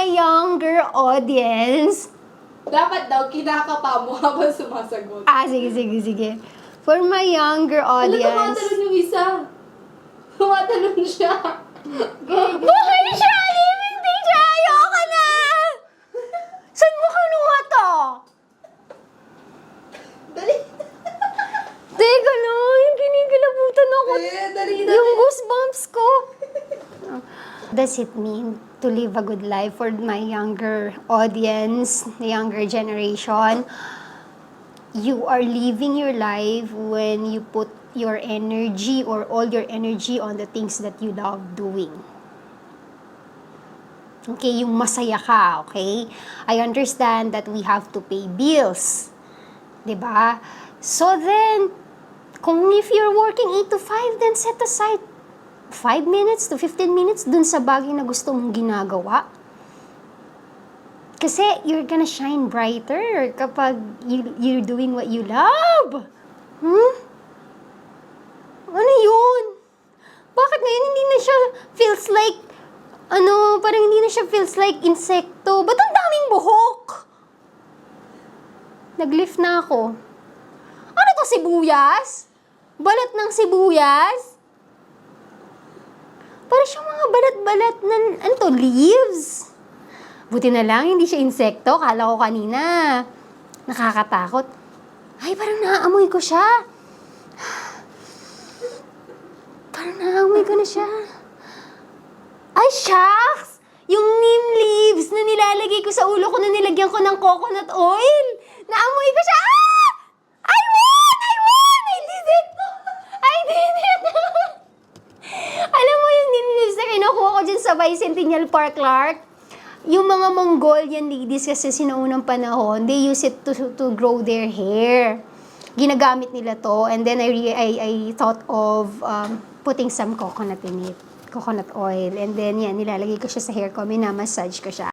my younger audience. Dapat daw, kinakapa mo habang sumasagot. Sige. For my younger Ano, audience. tumatalon yung isa? Tumatalon siya. Buhay siya! Living din siya! Ayoko na! Saan mo kinuha to? Dali. Teka lang, yung kinikilabutan ako. Dali. Yung goosebumps ko. Does it mean to live a good life for my younger audience, the younger generation? You are living your life when you put your energy or all your energy on the things that you love doing. Okay, yung masaya ka, okay? I understand that we have to pay bills. 'Di ba? So then, kung if you're working 8 to 5, then set aside 5 minutes to 15 minutes dun sa bagay na gusto mong ginagawa. Kasi you're gonna shine brighter kapag you're doing what you love. Ano yun? Bakit ngayon hindi na siya feels like, parang hindi na siya feels like insekto? Ba't ang daming buhok? Nag-lift na ako. Ano to, sibuyas? Balat ng sibuyas? Parang siya mga balat-balat na, leaves? Buti na lang, hindi siya insekto. Kala ko kanina. Nakakatakot. Ay, parang naaamoy ko siya. Parang naaamoy ko na siya. Ay, shucks! Yung neem leaves na nilalagay ko sa ulo ko na nilagyan ko ng coconut oil. Naamoy ko siya. Ah! I won! I did it! Alam mo yung neem leaves na kinukuha ko dyan sa Bicentennial Park, Clark? Yung mga Mongolian ladies kasi sinaunang panahon, they use it to grow their hair. Ginagamit nila to, and then I thought of putting some coconut in it, coconut oil, and then yan, nilalagay ko siya sa hair ko, minamassage ko siya.